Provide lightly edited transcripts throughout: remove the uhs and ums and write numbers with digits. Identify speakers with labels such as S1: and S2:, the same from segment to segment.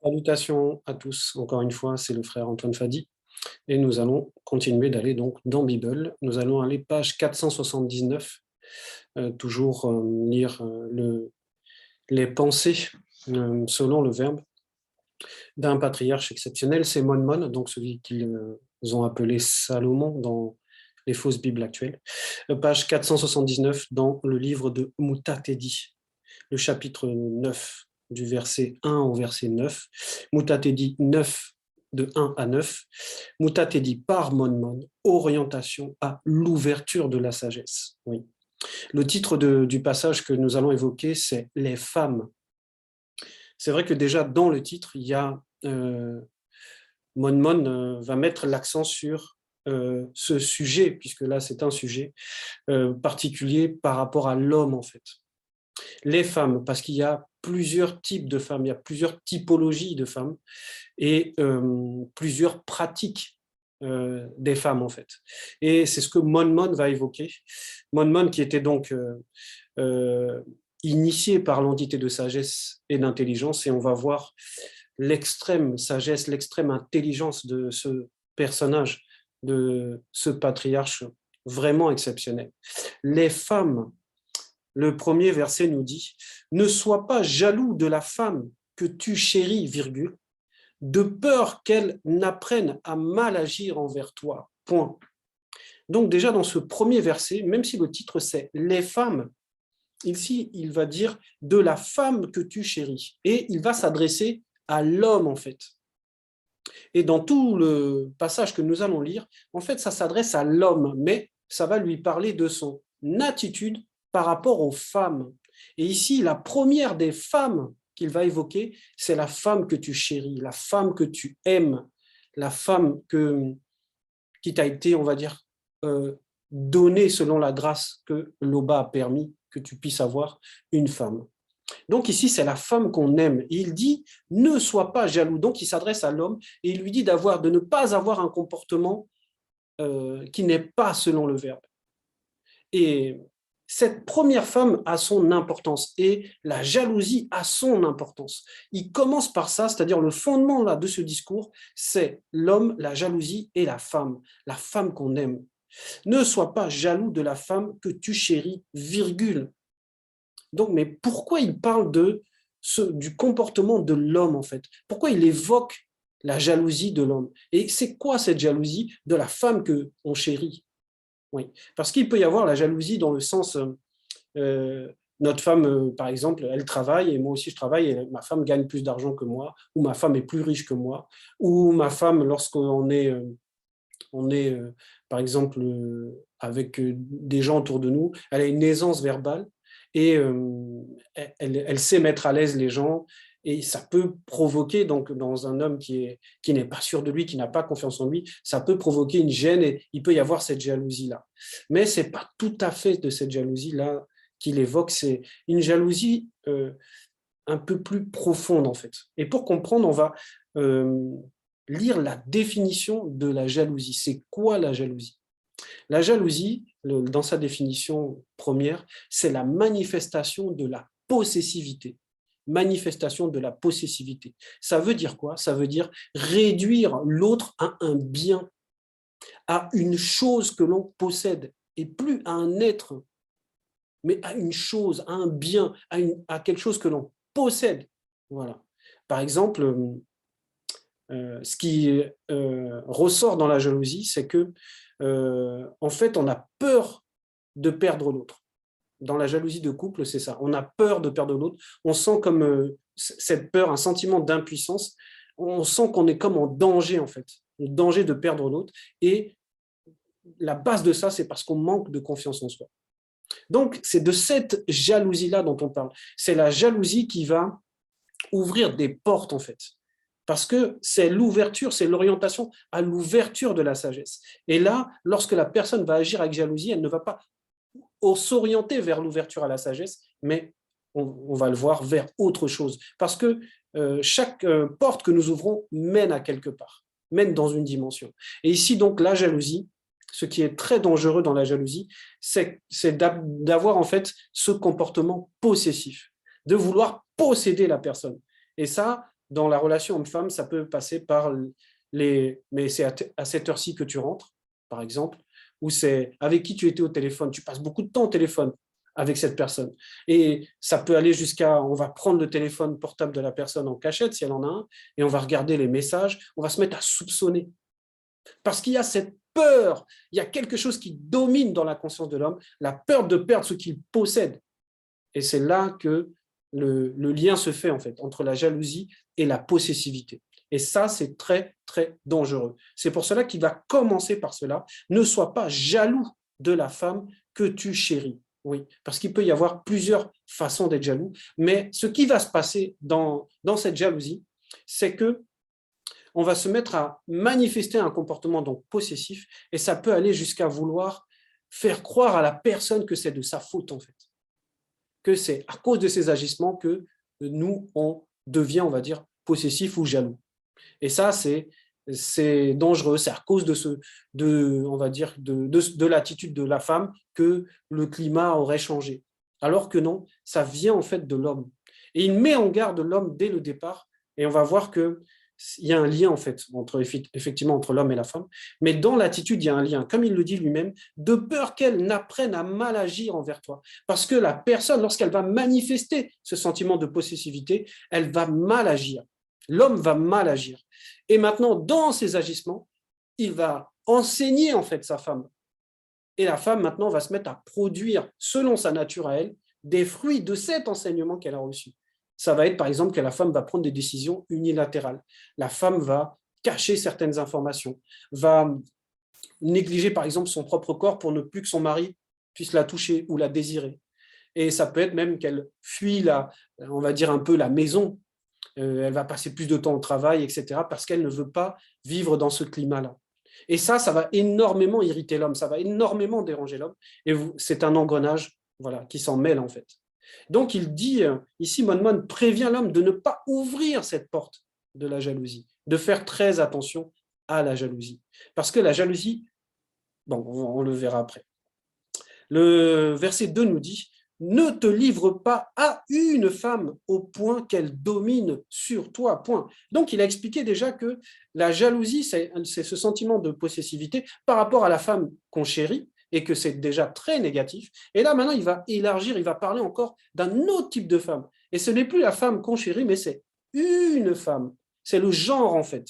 S1: Salutations à tous, encore une fois, c'est le frère Antoine Fadi et nous allons continuer d'aller donc dans Bible. Nous allons aller page 479, toujours lire les pensées selon le Verbe d'un patriarche exceptionnel, c'est Mon, donc celui qu'ils ont appelé Salomon dans les fausses Bibles actuelles. Page 479 dans le livre de Mutatedi, le chapitre 9, du verset 1 au verset 9. Mutatedi 9, de 1 à 9. Mutatedi par Mon, orientation à l'ouverture de la sagesse. Oui. Le titre du passage que nous allons évoquer, c'est Les femmes. C'est vrai que déjà dans le titre, il y a Mon va mettre l'accent sur ce sujet, puisque là c'est un sujet particulier par rapport à l'homme en fait. Les femmes, parce qu'il y a plusieurs types de femmes, il y a plusieurs typologies de femmes et plusieurs pratiques des femmes en fait. Et c'est ce que Mon va évoquer. Mon qui était donc euh, initié par l'entité de sagesse et d'intelligence, et on va voir l'extrême sagesse, l'extrême intelligence de ce personnage, de ce patriarche vraiment exceptionnel. Les femmes, le premier verset nous dit, ne sois pas jaloux de la femme que tu chéris, virgule, de peur qu'elle n'apprenne à mal agir envers toi. Point. Donc déjà dans ce premier verset, même si le titre c'est les femmes, ici il va dire de la femme que tu chéris, et il va s'adresser à l'homme en fait. Et dans tout le passage que nous allons lire, en fait ça s'adresse à l'homme, mais ça va lui parler de son attitude par rapport aux femmes. Et ici, la première des femmes qu'il va évoquer, c'est la femme que tu chéris, la femme que tu aimes, la femme qui t'a été, on va dire, donnée selon la grâce que l'Oba a permis que tu puisses avoir une femme. Donc ici, c'est la femme qu'on aime. Et il dit, ne sois pas jaloux. Donc il s'adresse à l'homme et il lui dit de ne pas avoir un comportement qui n'est pas selon le Verbe. Et cette première femme a son importance et la jalousie a son importance. Il commence par ça, c'est-à-dire le fondement là, de ce discours, c'est l'homme, la jalousie et la femme qu'on aime. Ne sois pas jaloux de la femme que tu chéris, virgule. Donc, mais pourquoi il parle du comportement de l'homme en fait? Pourquoi il évoque la jalousie de l'homme? Et c'est quoi cette jalousie de la femme qu'on chérit? Oui, parce qu'il peut y avoir la jalousie dans le sens, notre femme, par exemple, elle travaille et moi aussi je travaille et ma femme gagne plus d'argent que moi, ou ma femme est plus riche que moi, ou ma femme, lorsqu'on est, par exemple, avec des gens autour de nous, elle a une aisance verbale et elle sait mettre à l'aise les gens et ça peut provoquer, donc dans un homme qui n'est pas sûr de lui, qui n'a pas confiance en lui, ça peut provoquer une gêne et il peut y avoir cette jalousie-là. Mais ce n'est pas tout à fait de cette jalousie-là qu'il évoque, c'est une jalousie un peu plus profonde en fait. Et pour comprendre, on va lire la définition de la jalousie. C'est quoi la jalousie? La jalousie, dans sa définition première, c'est la manifestation de la possessivité. Manifestation de la possessivité. Ça veut dire quoi? Ça veut dire réduire l'autre à un bien, à une chose que l'on possède, et plus à un être, mais à une chose, à un bien, à quelque chose que l'on possède. Voilà. Par exemple, ce qui ressort dans la jalousie, c'est que, en fait, on a peur de perdre l'autre. Dans la jalousie de couple, c'est ça. On a peur de perdre l'autre. On sent comme cette peur, un sentiment d'impuissance. On sent qu'on est comme en danger, en fait. En danger de perdre l'autre. Et la base de ça, c'est parce qu'on manque de confiance en soi. Donc, c'est de cette jalousie-là dont on parle. C'est la jalousie qui va ouvrir des portes, en fait. Parce que c'est l'ouverture, c'est l'orientation à l'ouverture de la sagesse. Et là, lorsque la personne va agir avec jalousie, elle ne va pas s'orienter vers l'ouverture à la sagesse, mais on va le voir vers autre chose. Parce que chaque porte que nous ouvrons mène à quelque part, mène dans une dimension. Et ici, donc, la jalousie, ce qui est très dangereux dans la jalousie, c'est d'avoir en fait ce comportement possessif, de vouloir posséder la personne. Et ça, dans la relation homme-femme, ça peut passer par mais c'est à cette heure-ci que tu rentres, par exemple, ou c'est avec qui tu étais au téléphone. Tu passes beaucoup de temps au téléphone avec cette personne. Et ça peut aller jusqu'à, on va prendre le téléphone portable de la personne en cachette, si elle en a un, et on va regarder les messages, on va se mettre à soupçonner. Parce qu'il y a cette peur, il y a quelque chose qui domine dans la conscience de l'homme, la peur de perdre ce qu'il possède. Et c'est là que le lien se fait, en fait, entre la jalousie et la possessivité. Et ça, c'est très, très dangereux. C'est pour cela qu'il va commencer par cela. Ne sois pas jaloux de la femme que tu chéris. Oui, parce qu'il peut y avoir plusieurs façons d'être jaloux. Mais ce qui va se passer dans cette jalousie, c'est que on va se mettre à manifester un comportement donc possessif, et ça peut aller jusqu'à vouloir faire croire à la personne que c'est de sa faute, en fait. Que c'est à cause de ces agissements que nous, on devient, on va dire, possessif ou jaloux. Et ça, c'est dangereux, c'est à cause on va dire, de l'attitude de la femme que le climat aurait changé. Alors que non, ça vient en fait de l'homme. Et il met en garde l'homme dès le départ, et on va voir que il y a un lien en fait effectivement entre l'homme et la femme, mais dans l'attitude il y a un lien, comme il le dit lui-même, de peur qu'elle n'apprenne à mal agir envers toi, parce que la personne, lorsqu'elle va manifester ce sentiment de possessivité, elle va mal agir, l'homme va mal agir, et maintenant dans ses agissements, il va enseigner en fait sa femme, et la femme maintenant va se mettre à produire selon sa nature à elle des fruits de cet enseignement qu'elle a reçu. Ça va être par exemple que la femme va prendre des décisions unilatérales. La femme va cacher certaines informations, va négliger par exemple son propre corps pour ne plus que son mari puisse la toucher ou la désirer. Et ça peut être même qu'elle fuit on va dire un peu la maison. Elle va passer plus de temps au travail, etc. parce qu'elle ne veut pas vivre dans ce climat-là. Et ça va énormément irriter l'homme, ça va énormément déranger l'homme. Et c'est un engrenage voilà, qui s'en mêle en fait. Donc il dit ici, Monmon prévient l'homme de ne pas ouvrir cette porte de la jalousie, de faire très attention à la jalousie. Parce que la jalousie, bon, on le verra après. Le verset 2 nous dit « Ne te livre pas à une femme au point qu'elle domine sur toi. » Point. Donc, il a expliqué déjà que la jalousie, c'est ce sentiment de possessivité par rapport à la femme qu'on chérit, et que c'est déjà très négatif. Et là, maintenant, il va élargir, il va parler encore d'un autre type de femme. Et ce n'est plus la femme qu'on chérit, mais c'est une femme. C'est le genre, en fait.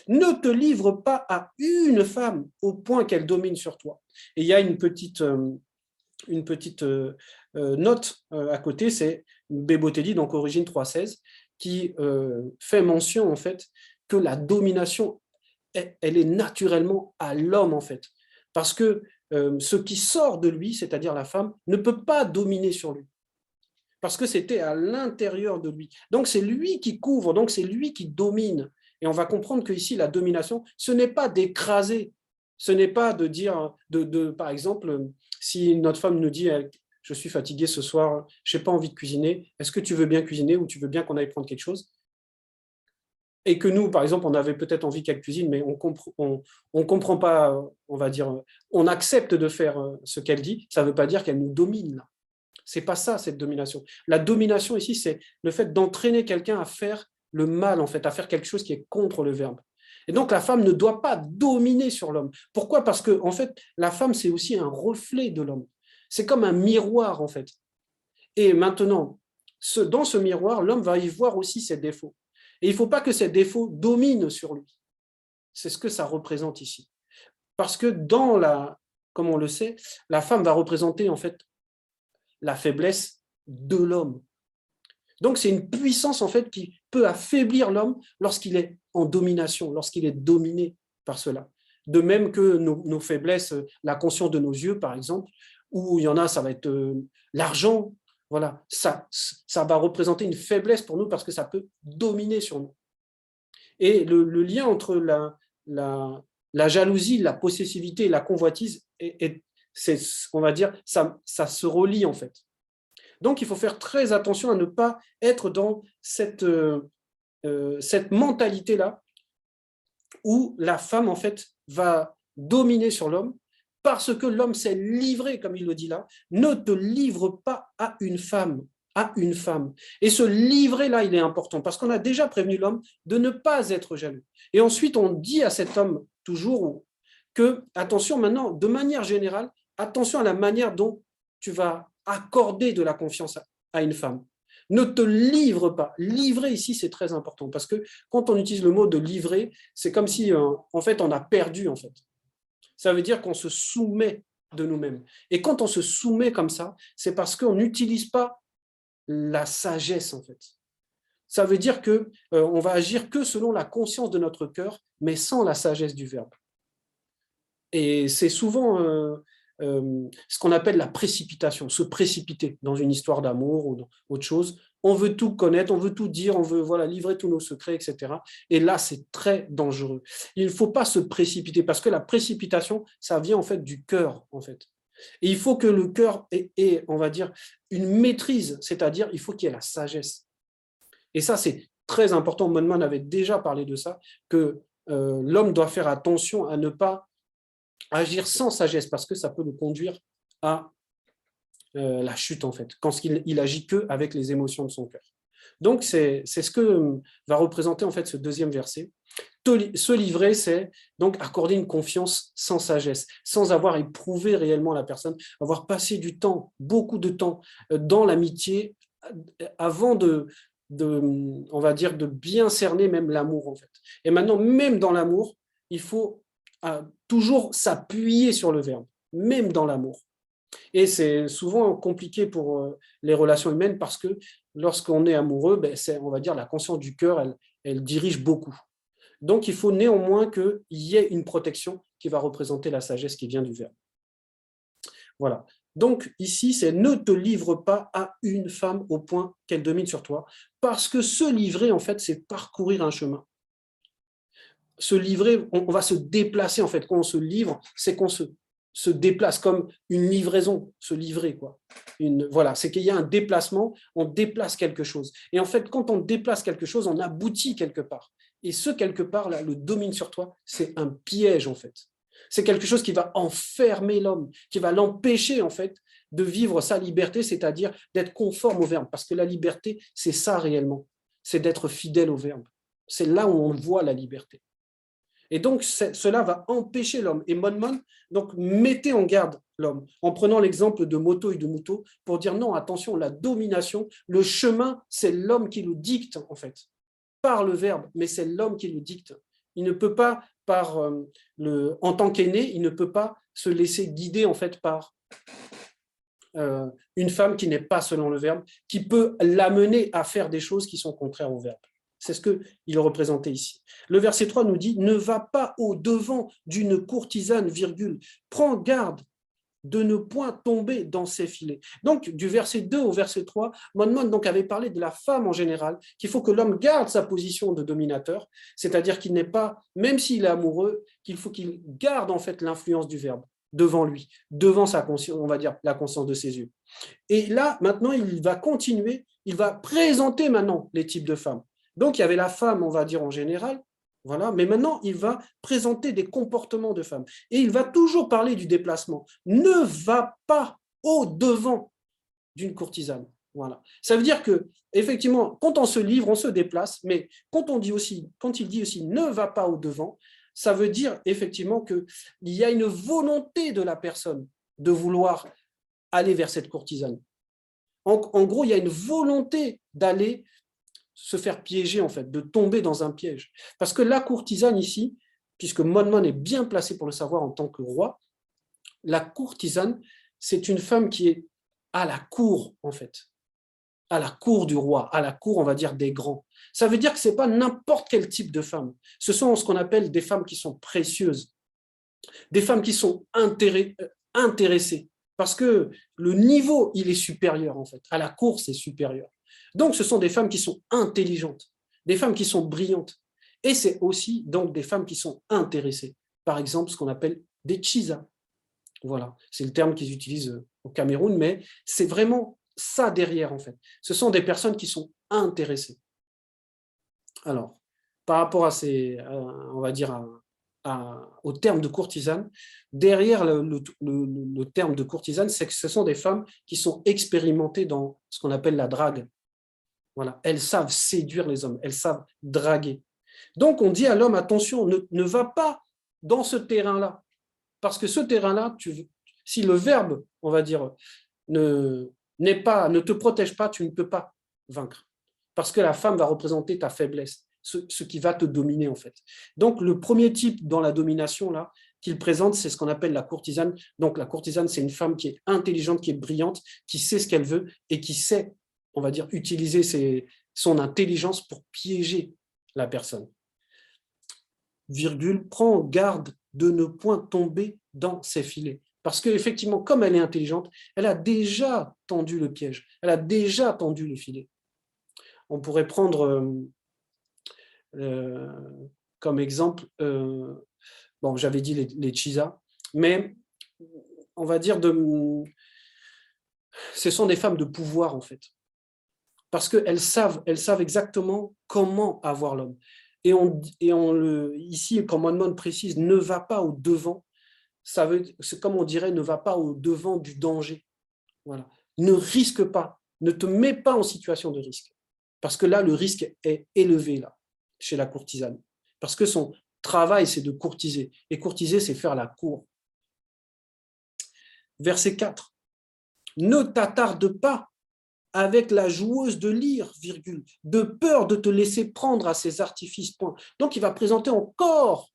S1: Ne te livre pas à une femme au point qu'elle domine sur toi. Et il y a une petite note à côté, c'est Bebotelli, donc Origine 3.16, qui fait mention, en fait, que la domination, elle est naturellement à l'homme, en fait. Parce que ce qui sort de lui, c'est-à-dire la femme, ne peut pas dominer sur lui. Parce que c'était à l'intérieur de lui. Donc, c'est lui qui couvre, donc c'est lui qui domine. Et on va comprendre qu'ici, la domination, ce n'est pas d'écraser, ce n'est pas de dire, par exemple, si notre femme nous dit « je suis fatiguée ce soir, je n'ai pas envie de cuisiner, est-ce que tu veux bien cuisiner ou tu veux bien qu'on aille prendre quelque chose ?» Et que nous, par exemple, on avait peut-être envie qu'elle cuisine, mais on comprend pas, on va dire, on accepte de faire ce qu'elle dit, ça ne veut pas dire qu'elle nous domine. C'est pas ça, cette domination. La domination ici, c'est le fait d'entraîner quelqu'un à faire le mal, en fait, à faire quelque chose qui est contre le verbe. Et donc, la femme ne doit pas dominer sur l'homme. Pourquoi? Parce que, en fait, la femme, c'est aussi un reflet de l'homme. C'est comme un miroir, en fait. Et maintenant, dans ce miroir, l'homme va y voir aussi ses défauts. Et il ne faut pas que ces défauts dominent sur lui. C'est ce que ça représente ici. Parce que comme on le sait, la femme va représenter en fait la faiblesse de l'homme. Donc c'est une puissance en fait qui peut affaiblir l'homme lorsqu'il est en domination, lorsqu'il est dominé par cela. De même que nos faiblesses, la conscience de nos yeux par exemple, où il y en a, ça va être l'argent. Voilà, ça va représenter une faiblesse pour nous parce que ça peut dominer sur nous. Et le lien entre la jalousie, la possessivité et la convoitise, on va dire, ça se relie en fait. Donc, il faut faire très attention à ne pas être dans cette mentalité-là où la femme, en fait, va dominer sur l'homme parce que l'homme s'est livré, comme il le dit là. Ne te livre pas à une femme à une femme. Et ce livrer-là, il est important parce qu'on a déjà prévenu l'homme de ne pas être jaloux. Et ensuite, on dit à cet homme toujours que, attention maintenant, de manière générale, attention à la manière dont tu vas accorder de la confiance à une femme. Ne te livre pas. Livrer ici, c'est très important parce que quand on utilise le mot de livrer, c'est comme si, en fait, on a perdu, en fait. Ça veut dire qu'on se soumet de nous-mêmes. Et quand on se soumet comme ça, c'est parce qu'on n'utilise pas la sagesse, en fait. Ça veut dire qu'on va agir que selon la conscience de notre cœur, mais sans la sagesse du verbe. Et c'est souvent ce qu'on appelle la précipitation, se précipiter dans une histoire d'amour ou dans autre chose. On veut tout connaître, on veut tout dire, on veut livrer tous nos secrets, etc. Et là, c'est très dangereux. Il ne faut pas se précipiter parce que la précipitation, ça vient en fait du cœur, en fait. Et il faut que le cœur ait, on va dire, une maîtrise, c'est-à-dire il faut qu'il y ait la sagesse. Et ça, c'est très important. Monman avait déjà parlé de ça, que l'homme doit faire attention à ne pas agir sans sagesse, parce que ça peut le conduire à la chute, en fait, quand il agit que avec les émotions de son cœur. Donc, c'est ce que va représenter, en fait, ce deuxième verset. Se livrer, c'est donc accorder une confiance sans sagesse, sans avoir éprouvé réellement la personne, avoir passé du temps, beaucoup de temps, dans l'amitié, avant on va dire, de bien cerner même l'amour, en fait. Et maintenant, même dans l'amour, il faut toujours s'appuyer sur le verbe, même dans l'amour. Et c'est souvent compliqué pour les relations humaines parce que lorsqu'on est amoureux, on va dire, la conscience du cœur, elle dirige beaucoup. Donc, il faut néanmoins qu'il y ait une protection qui va représenter la sagesse qui vient du verbe. Voilà. Donc, ici, c'est ne te livre pas à une femme au point qu'elle domine sur toi, parce que se livrer, en fait, c'est parcourir un chemin. Se livrer, on va se déplacer, en fait. Quand on se livre, c'est qu'on se déplace comme une livraison, se livrer, quoi. Voilà, c'est qu'il y a un déplacement, on déplace quelque chose. Et en fait, quand on déplace quelque chose, on aboutit quelque part. Et ce quelque part-là, le domine sur toi, c'est un piège, en fait. C'est quelque chose qui va enfermer l'homme, qui va l'empêcher, en fait, de vivre sa liberté, c'est-à-dire d'être conforme au verbe. Parce que la liberté, c'est ça réellement. C'est d'être fidèle au verbe. C'est là où on voit la liberté. Et donc, cela va empêcher l'homme. Et Monman, donc, mettez en garde l'homme, en prenant l'exemple de Moto et de Muto, pour dire non, attention, la domination, le chemin, c'est l'homme qui le dicte, en fait, par le verbe, mais c'est l'homme qui le dicte. Il ne peut pas, en tant qu'aîné, il ne peut pas se laisser guider, en fait, par une femme qui n'est pas selon le verbe, qui peut l'amener à faire des choses qui sont contraires au verbe. C'est ce qu'il représentait ici. Le verset 3 nous dit « Ne va pas au-devant d'une courtisane, virgule. Prends garde de ne point tomber dans ses filets. » Donc, du verset 2 au verset 3, Monman donc avait parlé de la femme en général, qu'il faut que l'homme garde sa position de dominateur, c'est-à-dire qu'il n'est pas, même s'il est amoureux, qu'il faut qu'il garde en fait l'influence du verbe devant lui, devant sa conscience, on va dire la conscience de ses yeux. Et là, maintenant, il va continuer, il va présenter maintenant les types de femmes. Donc, il y avait la femme, on va dire en général, voilà, mais maintenant, il va présenter des comportements de femmes. Et il va toujours parler du déplacement. Ne va pas au-devant d'une courtisane. Voilà. Ça veut dire que, effectivement, quand on se livre, on se déplace, mais quand il dit aussi ne va pas au-devant, ça veut dire effectivement qu'il y a une volonté de la personne de vouloir aller vers cette courtisane. En gros, il y a une volonté d'aller se faire piéger, en fait, de tomber dans un piège. Parce que la courtisane ici, puisque Monman est bien placé pour le savoir en tant que roi, la courtisane, c'est une femme qui est à la cour, en fait, à la cour du roi, à la cour, on va dire, des grands. Ça veut dire que ce n'est pas n'importe quel type de femme. Ce sont ce qu'on appelle des femmes qui sont précieuses, des femmes qui sont intéressées, parce que le niveau, il est supérieur, en fait. À la cour, c'est supérieur. Donc, ce sont des femmes qui sont intelligentes, des femmes qui sont brillantes. Et c'est aussi donc des femmes qui sont intéressées. Par exemple, ce qu'on appelle des chisa. Voilà, c'est le terme qu'ils utilisent au Cameroun, mais c'est vraiment ça derrière, en fait. Ce sont des personnes qui sont intéressées. Alors, par rapport à on va dire, au terme de courtisane, derrière le terme de courtisane, c'est que ce sont des femmes qui sont expérimentées dans ce qu'on appelle la drague. Voilà. Elles savent séduire les hommes, elles savent draguer. Donc, on dit à l'homme, attention, ne va pas dans ce terrain-là, parce que ce terrain-là, si le verbe, on va dire, ne te protège pas, tu ne peux pas vaincre. Parce que la femme va représenter ta faiblesse, ce qui va te dominer en fait. Donc le premier type dans la domination là qu'il présente, c'est ce qu'on appelle la courtisane. Donc la courtisane, c'est une femme qui est intelligente, qui est brillante, qui sait ce qu'elle veut et qui sait, on va dire, utiliser son intelligence pour piéger la personne. Virgule, prends garde de ne point tomber dans ses filets. Parce qu'effectivement, comme elle est intelligente, elle a déjà tendu le piège, elle a déjà tendu le filet. On pourrait prendre comme exemple, bon, j'avais dit les Chisa, mais on va dire ce sont des femmes de pouvoir en fait, parce qu'elles savent exactement comment avoir l'homme. Et ici, quand Monmouth précise, ne va pas au devant, c'est comme on dirait, ne va pas au devant du danger. Voilà. Ne risque pas, ne te mets pas en situation de risque, parce que là, le risque est élevé là, chez la courtisane, parce que son travail, c'est de courtiser, et courtiser, c'est faire la cour. Verset 4. Ne t'attarde pas avec la joueuse de lyre, virgule, de peur de te laisser prendre à ses artifices, point. Donc, il va présenter encore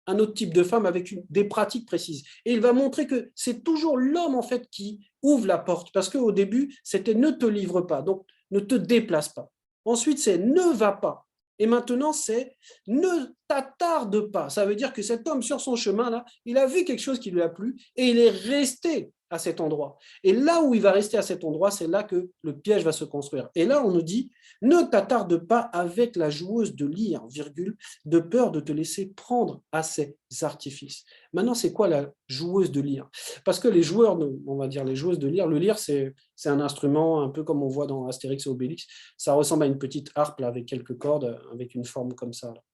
S1: un autre type de femme avec des pratiques précises. Et il va montrer que c'est toujours l'homme, en fait, qui ouvre la porte. Parce qu'au début, c'était ne te livre pas, donc ne te déplace pas. Ensuite, c'est ne va pas. Et maintenant, c'est ne t'attarde pas. Ça veut dire que cet homme, sur son chemin, là, il a vu quelque chose qui lui a plu et il est resté à cet endroit. Et là où il va rester à cet endroit, c'est là que le piège va se construire. Et là, on nous dit, ne t'attarde pas avec la joueuse de lyre, virgule, de peur de te laisser prendre à ses artifices. Maintenant, c'est quoi la joueuse de lyre? Parce que les joueurs, on va dire les joueuses de lyre, le lyre, c'est un instrument un peu comme on voit dans Astérix et Obélix. Ça ressemble à une petite harpe là, avec quelques cordes, avec une forme comme ça. Là.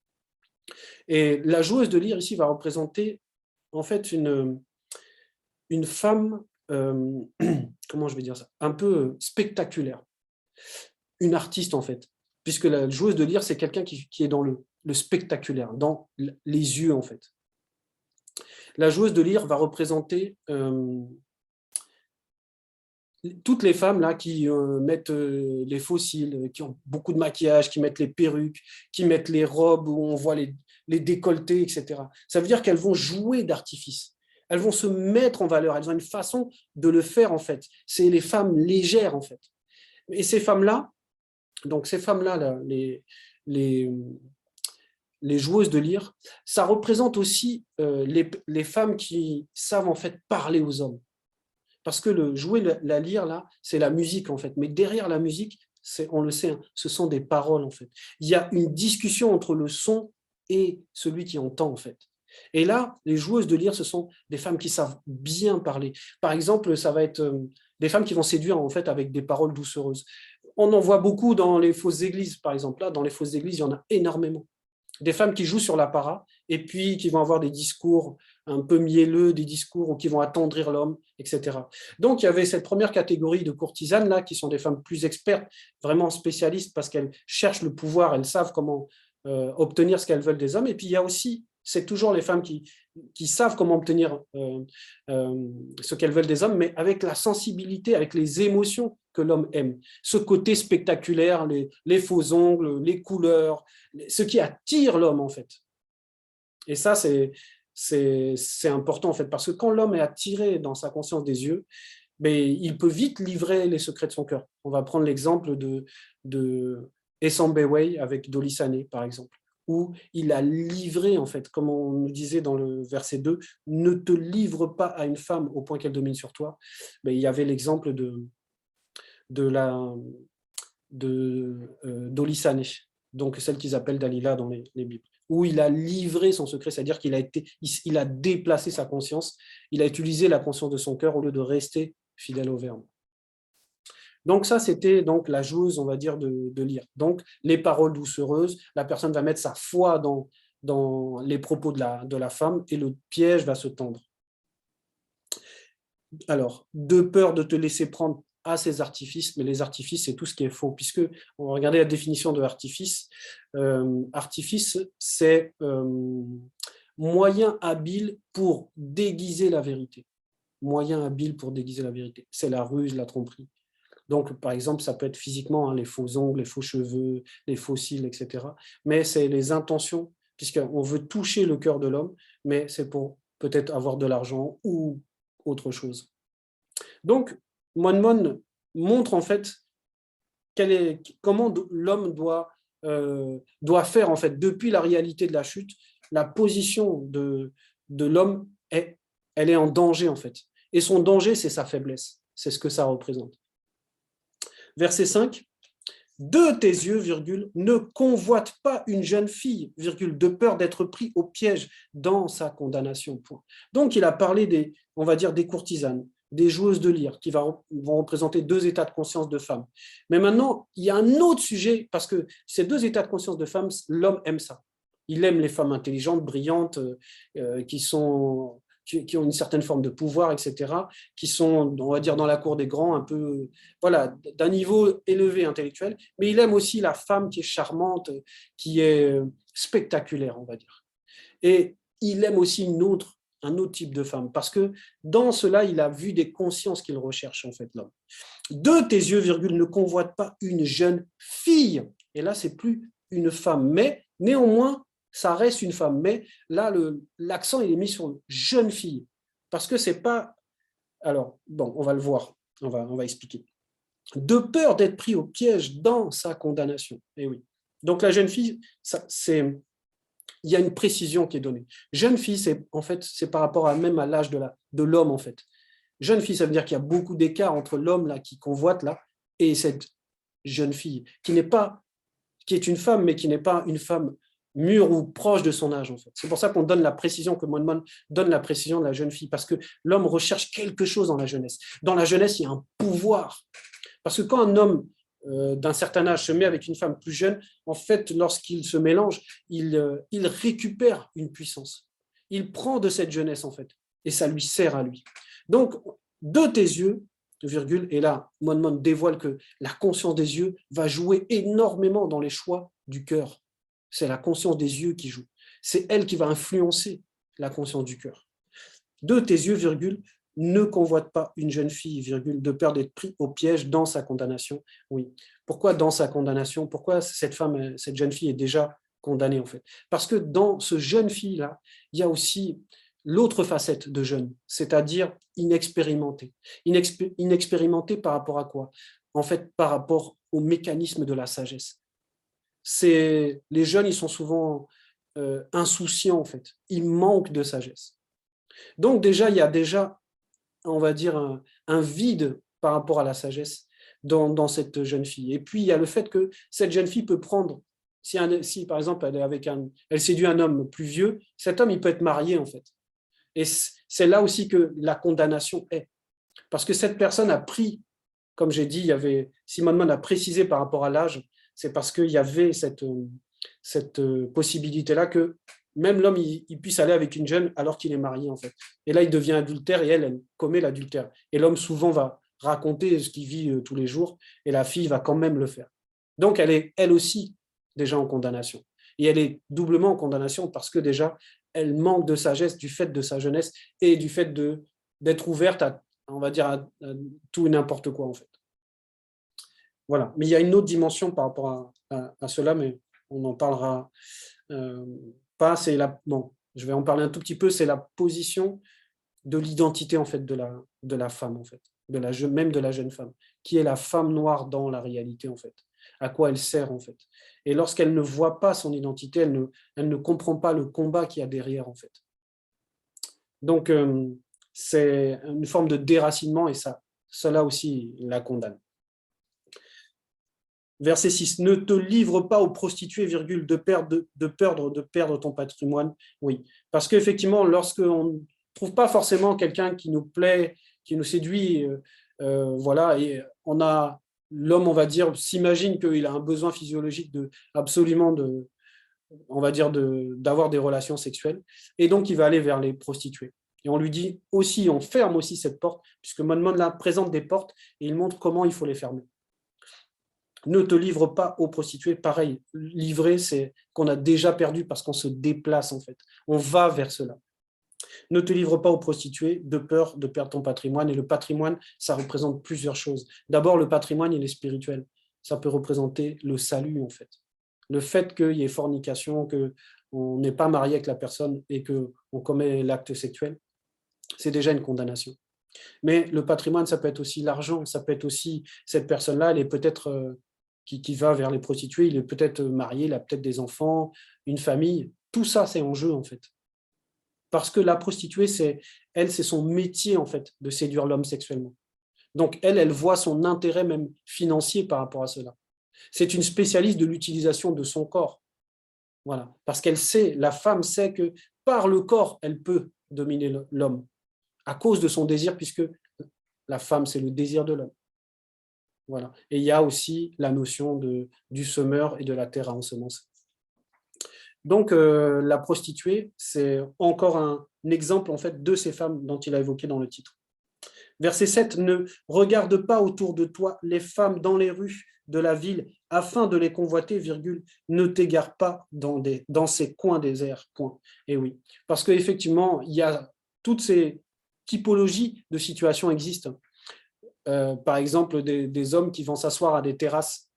S1: Et la joueuse de lyre ici va représenter en fait une femme, comment je vais dire ça, un peu spectaculaire, une artiste en fait, puisque la joueuse de lyre, c'est quelqu'un qui est dans le spectaculaire, dans les yeux en fait. La joueuse de lyre va représenter toutes les femmes là qui mettent les faux cils, qui ont beaucoup de maquillage, qui mettent les perruques, qui mettent les robes où on voit les décolletés, etc. Ça veut dire qu'elles vont jouer d'artifice. Elles vont se mettre en valeur. Elles ont une façon de le faire, en fait. C'est les femmes légères, en fait. Et ces femmes-là, donc ces femmes-là, là, les joueuses de lyre, ça représente aussi les femmes qui savent, en fait, parler aux hommes. Parce que jouer la lyre, là, c'est la musique, en fait. Mais derrière la musique, on le sait, hein, ce sont des paroles, en fait. Il y a une discussion entre le son et celui qui entend, en fait. Et là, les joueuses de lyre, ce sont des femmes qui savent bien parler. Par exemple, ça va être des femmes qui vont séduire, en fait, avec des paroles doucereuses. On en voit beaucoup dans les fausses églises, par exemple. Là, dans les fausses églises, il y en a énormément. Des femmes qui jouent sur l'apparat et puis qui vont avoir des discours un peu mielleux, des discours qui vont attendrir l'homme, etc. Donc, il y avait cette première catégorie de courtisanes là, qui sont des femmes plus expertes, vraiment spécialistes, parce qu'elles cherchent le pouvoir, elles savent comment obtenir ce qu'elles veulent des hommes. Et puis, il y a aussi, c'est toujours les femmes qui savent comment obtenir ce qu'elles veulent des hommes, mais avec la sensibilité, avec les émotions que l'homme aime. Ce côté spectaculaire, les faux ongles, les couleurs, ce qui attire l'homme, en fait. Et ça, c'est important, en fait, parce que quand l'homme est attiré dans sa conscience des yeux, ben, il peut vite livrer les secrets de son cœur. On va prendre l'exemple de Esambeway avec Dolly Sané, par exemple, où il a livré, en fait, comme on nous disait dans le verset 2, ne te livre pas à une femme au point qu'elle domine sur toi. Ben, il y avait l'exemple de Dolly Sané, donc celle qu'ils appellent Dalila dans les Bibles, où il a livré son secret, c'est-à-dire qu'il a déplacé sa conscience, il a utilisé la conscience de son cœur au lieu de rester fidèle au verbe. Donc ça, c'était donc la joueuse, on va dire, de lyre. Donc les paroles doucereuses, la personne va mettre sa foi dans dans les propos de la femme et le piège va se tendre. Alors, de peur de te laisser prendre à ces artifices, mais les artifices, c'est tout ce qui est faux, puisque, on va regarder la définition de artifice. Artifice, c'est moyen habile pour déguiser la vérité. Moyen habile pour déguiser la vérité. C'est la ruse, la tromperie. Donc, par exemple, ça peut être physiquement, hein, les faux ongles, les faux cheveux, les faux cils, etc. Mais c'est les intentions, puisqu'on veut toucher le cœur de l'homme, mais c'est pour peut-être avoir de l'argent ou autre chose. Donc, Mon Mon montre en fait comment l'homme doit faire en fait depuis la réalité de la chute. La position de l'homme elle est en danger en fait. Et son danger, c'est sa faiblesse. C'est ce que ça représente. Verset 5. De tes yeux, virgule, ne convoite pas une jeune fille, virgule, de peur d'être pris au piège dans sa condamnation. Point. Donc, il a parlé on va dire, des courtisanes, des joueuses de lyre, qui vont représenter deux états de conscience de femmes. Mais maintenant, il y a un autre sujet, parce que ces deux états de conscience de femmes, l'homme aime ça. Il aime les femmes intelligentes, brillantes, qui ont une certaine forme de pouvoir, etc., qui sont, on va dire, dans la cour des grands, un peu, voilà, d'un niveau élevé intellectuel, mais il aime aussi la femme qui est charmante, qui est spectaculaire, on va dire. Et il aime aussi un autre type de femme, parce que dans cela, il a vu des consciences qu'il recherche, en fait, l'homme. De tes yeux, virgule, ne convoite pas une jeune fille. Et là, c'est plus une femme, mais néanmoins, ça reste une femme. Mais là, l'accent, il est mis sur jeune fille, parce que c'est pas... Alors, bon, on va le voir, on va expliquer. De peur d'être pris au piège dans sa condamnation. Et oui. Donc, la jeune fille, il y a une précision qui est donnée. Jeune fille, c'est par rapport même à l'âge de l'homme, en fait. Jeune fille, ça veut dire qu'il y a beaucoup d'écart entre l'homme là qui convoite là et cette jeune fille qui est une femme, mais qui n'est pas une femme mûre ou proche de son âge, en fait. C'est pour ça qu'on donne la précision, que Mon donne la précision de la jeune fille, parce que l'homme recherche quelque chose dans la jeunesse. Dans la jeunesse, il y a un pouvoir. Parce que quand un homme d'un certain âge se met avec une femme plus jeune, en fait, lorsqu'il se mélange, il récupère une puissance. Il prend de cette jeunesse, en fait, et ça lui sert à lui. Donc, de tes yeux, virgule, et là, Mon dévoile que la conscience des yeux va jouer énormément dans les choix du cœur. C'est la conscience des yeux qui joue. C'est elle qui va influencer la conscience du cœur. De tes yeux, virgule, ne convoite pas une jeune fille, virgule, de peur d'être pris au piège dans sa condamnation. Oui. Pourquoi dans sa condamnation? Pourquoi cette jeune fille est déjà condamnée, en fait? Parce que dans ce jeune fille-là, il y a aussi l'autre facette de jeune, c'est-à-dire inexpérimenté. Inexpérimenté par rapport à quoi? En fait, par rapport au mécanisme de la sagesse. Les jeunes, ils sont souvent insouciants, en fait. Ils manquent de sagesse. Donc déjà, il y a déjà, on va dire, un vide par rapport à la sagesse dans cette jeune fille. Et puis, il y a le fait que cette jeune fille peut prendre, si par exemple, elle séduit un homme plus vieux, cet homme, il peut être marié, en fait. Et c'est là aussi que la condamnation est. Parce que cette personne a pris, comme j'ai dit, Simon Mon a précisé par rapport à l'âge, c'est parce qu'il y avait cette possibilité-là que même l'homme, il puisse aller avec une jeune alors qu'il est marié, en fait. Et là, il devient adultère et elle commet l'adultère. Et l'homme, souvent, va raconter ce qu'il vit tous les jours et la fille va quand même le faire. Donc, elle est, elle aussi, déjà en condamnation. Et elle est doublement en condamnation parce que déjà, elle manque de sagesse du fait de sa jeunesse et du fait d'être ouverte à, on va dire, à tout et n'importe quoi, en fait. Voilà. Mais il y a une autre dimension par rapport à cela, mais on en parlera pas. Bon, je vais en parler un tout petit peu. C'est la position de l'identité, en fait, de la femme, en fait, même de la jeune femme, qui est la femme noire dans la réalité, en fait. À quoi elle sert, en fait. Et lorsqu'elle ne voit pas son identité, elle ne comprend pas le combat qu'il y a derrière, en fait. Donc, c'est une forme de déracinement et cela aussi la condamne. Verset 6, ne te livre pas aux prostituées, virgule, de perdre ton patrimoine. Oui, parce qu'effectivement, lorsqu'on ne trouve pas forcément quelqu'un qui nous plaît, qui nous séduit, voilà, et l'homme, on va dire, s'imagine qu'il a un besoin physiologique absolument on va dire, d'avoir des relations sexuelles, et donc il va aller vers les prostituées. Et on lui dit aussi, on ferme aussi cette porte, puisque Mon là présente des portes et il montre comment il faut les fermer. Ne te livre pas aux prostituées, pareil, livrer, c'est qu'on a déjà perdu parce qu'on se déplace en fait, on va vers cela. Ne te livre pas aux prostituées de peur de perdre ton patrimoine, et le patrimoine, ça représente plusieurs choses. D'abord, le patrimoine, il est spirituel, ça peut représenter le salut en fait. Le fait qu'il y ait fornication, qu'on n'est pas marié avec la personne et qu'on commet l'acte sexuel, c'est déjà une condamnation. Mais le patrimoine, ça peut être aussi l'argent, ça peut être aussi cette personne-là, elle est peut-être qui va vers les prostituées, il est peut-être marié, il a peut-être des enfants, une famille. Tout ça, c'est en jeu en fait. Parce que la prostituée, c'est son métier en fait de séduire l'homme sexuellement. Donc elle voit son intérêt même financier par rapport à cela. C'est une spécialiste de l'utilisation de son corps. Voilà. Parce qu'elle sait, la femme sait que par le corps, elle peut dominer l'homme à cause de son désir, puisque la femme, c'est le désir de l'homme. Voilà. Et il y a aussi la notion du semeur et de la terre à ensemencer. Donc, la prostituée, c'est encore un exemple en fait de ces femmes dont il a évoqué dans le titre. Verset 7, ne regarde pas autour de toi les femmes dans les rues de la ville afin de les convoiter, virgule, ne t'égare pas dans ces coins déserts, point. Et oui, parce qu'effectivement, il y a toutes ces typologies de situations existent. Par exemple, des hommes qui vont s'asseoir à des terrasses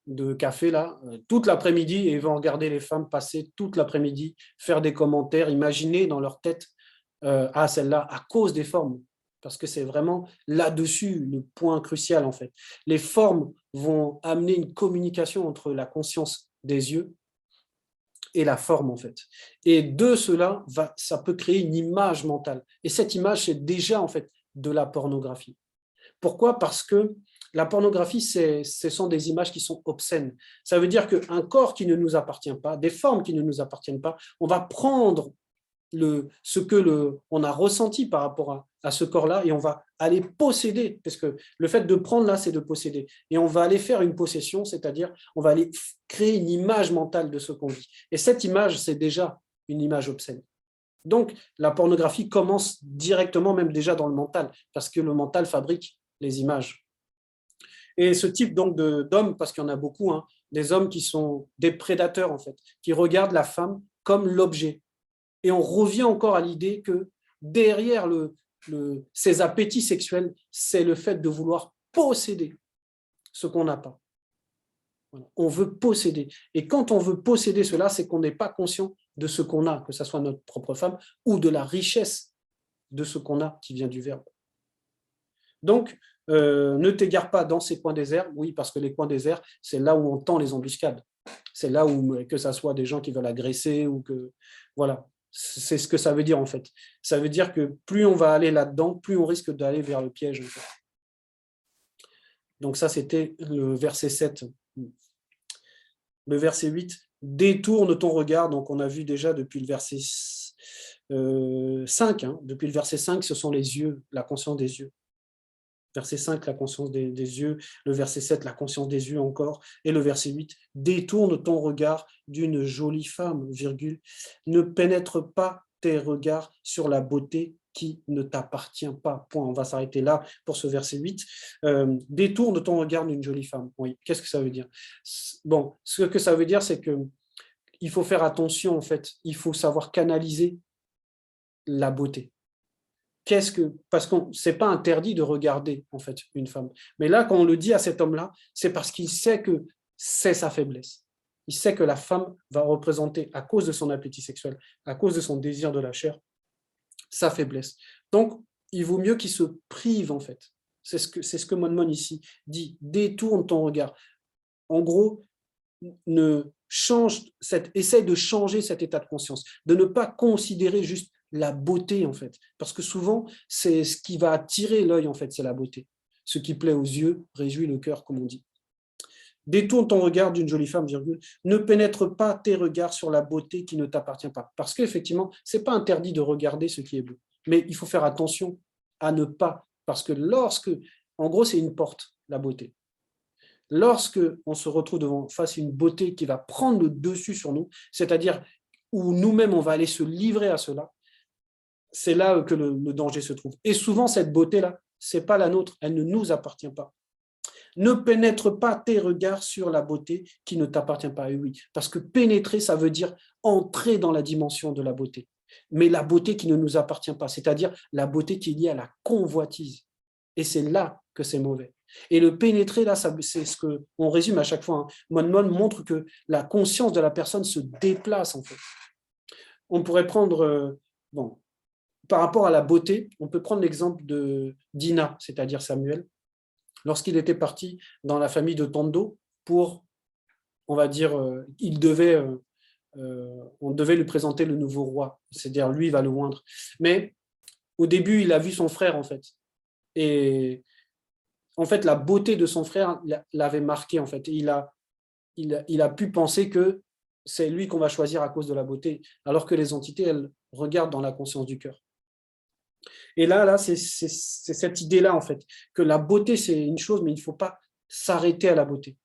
S1: de café là, toute l'après-midi, et vont regarder les femmes passer toute l'après-midi, faire des commentaires, imaginer dans leur tête, ah celle-là, à cause des formes, parce que c'est vraiment là-dessus le point crucial en fait. Les formes vont amener une communication entre la conscience des yeux et la forme en fait. Et de cela, ça peut créer une image mentale. Et cette image, c'est déjà en fait de la pornographie. Pourquoi ? Parce que la pornographie, ce sont des images qui sont obscènes. Ça veut dire qu'un corps qui ne nous appartient pas, des formes qui ne nous appartiennent pas, on va prendre ce que on a ressenti par rapport à ce corps-là et on va aller posséder, parce que le fait de prendre là, c'est de posséder. Et on va aller faire une possession, c'est-à-dire on va aller créer une image mentale de ce qu'on vit. Et cette image, c'est déjà une image obscène. Donc, la pornographie commence directement, même déjà dans le mental, parce que le mental fabrique les images. Et ce type donc d'hommes, parce qu'il y en a beaucoup, hein, des hommes qui sont des prédateurs en fait, qui regardent la femme comme l'objet. Et on revient encore à l'idée que derrière ces appétits sexuels, c'est le fait de vouloir posséder ce qu'on n'a pas. Voilà. On veut posséder. Et quand on veut posséder cela, c'est qu'on n'est pas conscient de ce qu'on a, que ce soit notre propre femme, ou de la richesse de ce qu'on a qui vient du Verbe. Donc, ne t'égare pas dans ces coins déserts, oui, parce que les coins déserts, c'est là où on tend les embuscades. C'est là où, que ça soit des gens qui veulent agresser ou que, voilà, c'est ce que ça veut dire en fait. Ça veut dire que plus on va aller là-dedans, plus on risque d'aller vers le piège. En fait. Donc ça, c'était le verset 7. Le verset 8, détourne ton regard. Donc on a vu déjà depuis le verset 5, hein, depuis le verset 5, ce sont les yeux, la conscience des yeux. Verset 5, la conscience des yeux. Le verset 7, la conscience des yeux encore. Et le verset 8, détourne ton regard d'une jolie femme, virgule. Ne pénètre pas tes regards sur la beauté qui ne t'appartient pas. Point. On va s'arrêter là pour ce verset 8. Détourne ton regard d'une jolie femme. Oui, qu'est-ce que ça veut dire ? Bon, ce que ça veut dire, c'est qu'il faut faire attention, en fait. Il faut savoir canaliser la beauté. Parce que c'est pas interdit de regarder en fait une femme. Mais là, quand on le dit à cet homme-là, c'est parce qu'il sait que c'est sa faiblesse. Il sait que la femme va représenter, à cause de son appétit sexuel, à cause de son désir de la chair, sa faiblesse. Donc, il vaut mieux qu'il se prive en fait. C'est ce que Mon ici dit. Détourne ton regard. En gros, essaye de changer cet état de conscience, de ne pas considérer juste la beauté en fait, parce que souvent c'est ce qui va attirer l'œil en fait, c'est la beauté. Ce qui plaît aux yeux réjouit le cœur, comme on dit. Détourne ton regard d'une jolie femme, virgule, ne pénètre pas tes regards sur la beauté qui ne t'appartient pas, parce qu'effectivement c'est pas interdit de regarder ce qui est beau, mais il faut faire attention à ne pas, parce que en gros c'est une porte, la beauté. Lorsque on se retrouve face à une beauté qui va prendre le dessus sur nous, c'est-à-dire où nous-mêmes on va aller se livrer à cela, c'est là que le danger se trouve. Et souvent, cette beauté-là, ce n'est pas la nôtre, elle ne nous appartient pas. Ne pénètre pas tes regards sur la beauté qui ne t'appartient pas. Et oui, parce que pénétrer, ça veut dire entrer dans la dimension de la beauté. Mais la beauté qui ne nous appartient pas, c'est-à-dire la beauté qui est liée à la convoitise. Et c'est là que c'est mauvais. Et le pénétrer, là, c'est ce qu'on résume à chaque fois. Hein. Mon montre que la conscience de la personne se déplace, en fait. On pourrait prendre, bon, par rapport à la beauté, on peut prendre l'exemple de Dina, c'est-à-dire Samuel, lorsqu'il était parti dans la famille de Tondo pour, on va dire, on devait lui présenter le nouveau roi, c'est-à-dire lui, il va le oindre. Mais au début, il a vu son frère, en fait. Et en fait, la beauté de son frère l'avait marqué, en fait. Et il a pu penser que c'est lui qu'on va choisir à cause de la beauté, alors que les entités, elles regardent dans la conscience du cœur. Et là c'est cette idée-là, en fait, que la beauté, c'est une chose, mais il ne faut pas s'arrêter à la beauté.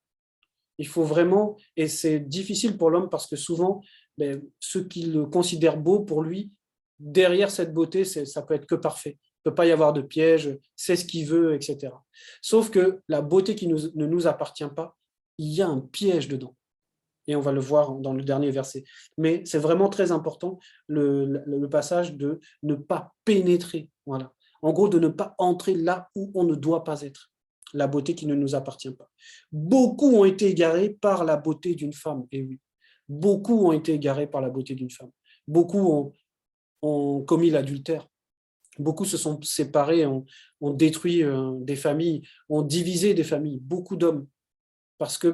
S1: Il faut vraiment, et c'est difficile pour l'homme parce que souvent, ce qu'il considère beau pour lui, derrière cette beauté, ça peut être que parfait. Il ne peut pas y avoir de piège, c'est ce qu'il veut, etc. Sauf que la beauté qui ne nous appartient pas, il y a un piège dedans. Et on va le voir dans le dernier verset. Mais c'est vraiment très important, le passage de ne pas pénétrer. Voilà. En gros, de ne pas entrer là où on ne doit pas être. La beauté qui ne nous appartient pas. Beaucoup ont été égarés par la beauté d'une femme. Et oui, beaucoup ont été égarés par la beauté d'une femme. Beaucoup ont commis l'adultère. Beaucoup se sont séparés, ont détruit des familles, ont divisé des familles. Beaucoup d'hommes parce que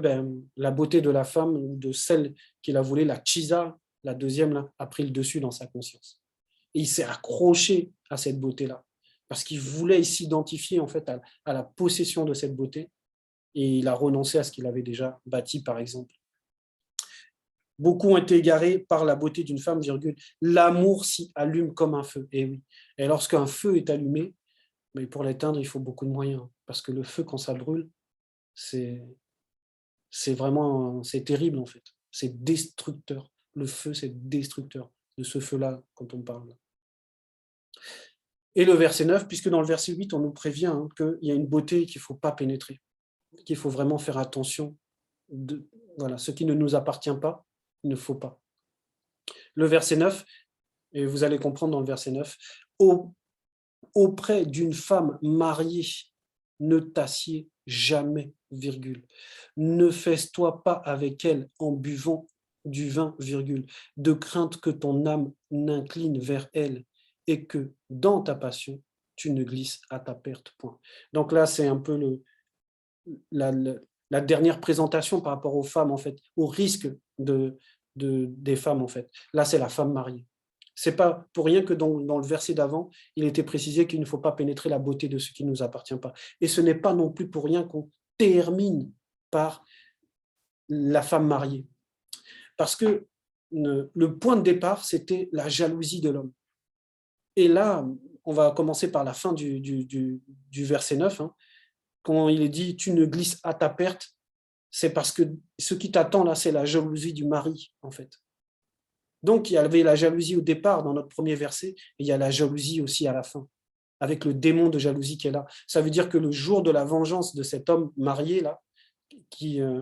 S1: la beauté de la femme, ou de celle qu'il a voulu, la Chisa, la deuxième, là, a pris le dessus dans sa conscience. Et il s'est accroché à cette beauté-là, parce qu'il voulait s'identifier en fait à la possession de cette beauté, et il a renoncé à ce qu'il avait déjà bâti, par exemple. Beaucoup ont été égarés par la beauté d'une femme, virgule. L'amour s'y allume comme un feu. Et oui. Et lorsqu'un feu est allumé, mais pour l'éteindre, il faut beaucoup de moyens, parce que le feu, quand ça brûle, c'est vraiment, c'est terrible en fait. C'est destructeur. Le feu, c'est destructeur. De ce feu-là, quand on parle. Et le verset 9, puisque dans le verset 8, on nous prévient qu'il y a une beauté qu'il ne faut pas pénétrer, qu'il faut vraiment faire attention. Voilà, ce qui ne nous appartient pas, il ne faut pas. Le verset 9, et vous allez comprendre dans le verset 9, auprès d'une femme mariée, ne t'assieds jamais, virgule. Ne fais-toi pas avec elle en buvant du vin, virgule, de crainte que ton âme n'incline vers elle et que, dans ta passion, tu ne glisses à ta perte. Point. Donc là, c'est un peu la dernière présentation par rapport aux femmes, en fait, au risque des femmes, en fait. Là, c'est la femme mariée. C'est pas pour rien que dans le verset d'avant, il était précisé qu'il ne faut pas pénétrer la beauté de ce qui ne nous appartient pas. Et ce n'est pas non plus pour rien qu'on termine par la femme mariée. Parce que le point de départ, c'était la jalousie de l'homme. Et là, on va commencer par la fin du verset 9, quand il est dit « tu ne glisses à ta perte », c'est parce que ce qui t'attend là, c'est la jalousie du mari, en fait. Donc, il y avait la jalousie au départ dans notre premier verset, et il y a la jalousie aussi à la fin, avec le démon de jalousie qui est là. Ça veut dire que le jour de la vengeance de cet homme marié là,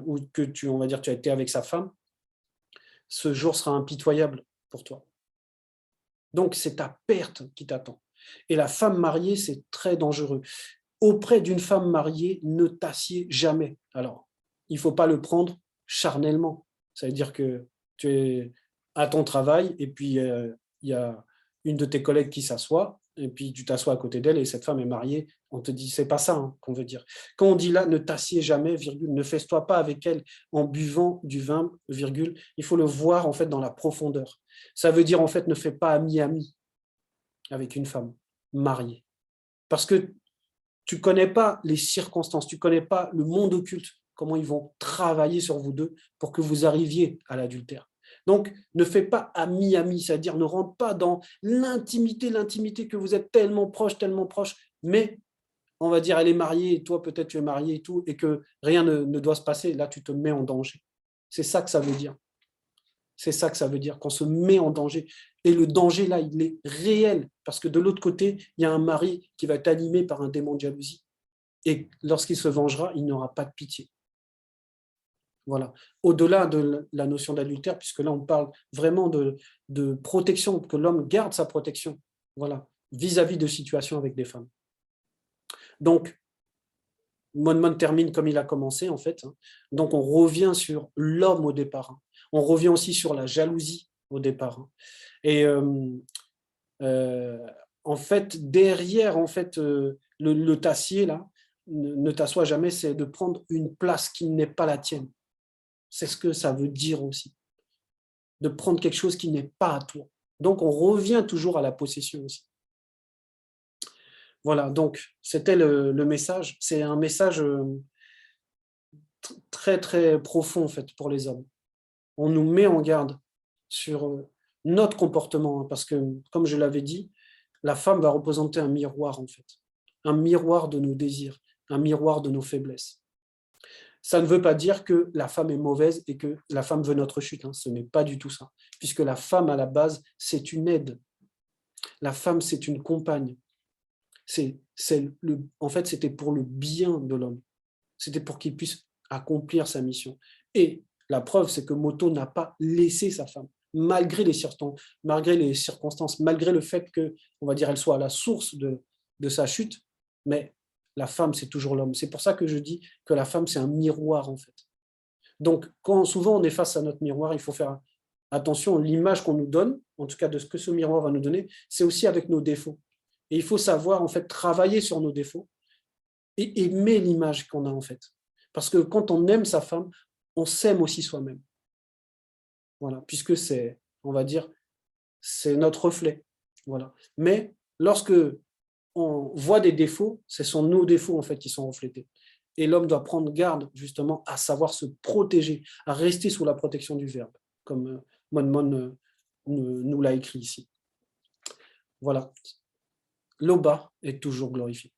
S1: ou que on va dire, tu as été avec sa femme, ce jour sera impitoyable pour toi. Donc, c'est ta perte qui t'attend. Et la femme mariée, c'est très dangereux. Auprès d'une femme mariée, ne t'assieds jamais. Alors, il ne faut pas le prendre charnellement. Ça veut dire que tu es à ton travail et puis il y a une de tes collègues qui s'assoit et puis tu t'assois à côté d'elle et cette femme est mariée. On te dit, c'est pas ça qu'on veut dire. Quand on dit là, ne t'assieds jamais, virgule, ne fais-toi pas avec elle en buvant du vin, virgule, il faut le voir en fait dans la profondeur. Ça veut dire en fait, ne fais pas ami-ami avec une femme mariée. Parce que tu ne connais pas les circonstances, tu ne connais pas le monde occulte, comment ils vont travailler sur vous deux pour que vous arriviez à l'adultère. Donc, ne fais pas ami-ami, c'est-à-dire ne rentre pas dans l'intimité que vous êtes tellement proche, mais on va dire, elle est mariée et toi, peut-être, tu es marié et tout, et que rien ne doit se passer, là, tu te mets en danger. C'est ça que ça veut dire. C'est ça que ça veut dire, qu'on se met en danger. Et le danger, là, il est réel, parce que de l'autre côté, il y a un mari qui va être animé par un démon de jalousie. Et lorsqu'il se vengera, il n'aura pas de pitié. Voilà. Au-delà de la notion d'adultère, puisque là, on parle vraiment de protection, que l'homme garde sa protection, voilà, vis-à-vis de situations avec des femmes. Donc, Mon termine comme il a commencé, en fait. Donc, on revient sur l'homme au départ. On revient aussi sur la jalousie au départ. Et en fait, derrière, en fait, le tassier, là, ne t'assois jamais, c'est de prendre une place qui n'est pas la tienne. C'est ce que ça veut dire aussi. De prendre quelque chose qui n'est pas à toi. Donc, on revient toujours à la possession aussi. Voilà, donc, c'était le message. C'est un message très, très profond, en fait, pour les hommes. On nous met en garde sur notre comportement, parce que, comme je l'avais dit, la femme va représenter un miroir, en fait. Un miroir de nos désirs, un miroir de nos faiblesses. Ça ne veut pas dire que la femme est mauvaise et que la femme veut notre chute. Ce n'est pas du tout ça. Puisque la femme, à la base, c'est une aide. La femme, c'est une compagne. En fait, c'était pour le bien de l'homme. C'était pour qu'il puisse accomplir sa mission. Et la preuve, c'est que Moto n'a pas laissé sa femme, malgré les circonstances, malgré le fait que, on va dire, elle soit à la source de sa chute, mais la femme, c'est toujours l'homme. C'est pour ça que je dis que la femme, c'est un miroir, en fait. Donc, quand souvent on est face à notre miroir, il faut faire attention, l'image qu'on nous donne, en tout cas de ce que ce miroir va nous donner, c'est aussi avec nos défauts. Et il faut savoir, en fait, travailler sur nos défauts et aimer l'image qu'on a, en fait. Parce que quand on aime sa femme, on s'aime aussi soi-même. Voilà, puisque c'est, on va dire, c'est notre reflet. Voilà. Mais lorsque on voit des défauts, ce sont nos défauts, en fait, qui sont reflétés. Et l'homme doit prendre garde, justement, à savoir se protéger, à rester sous la protection du Verbe, comme Mon nous l'a écrit ici. Voilà. L'Oba est toujours glorifié.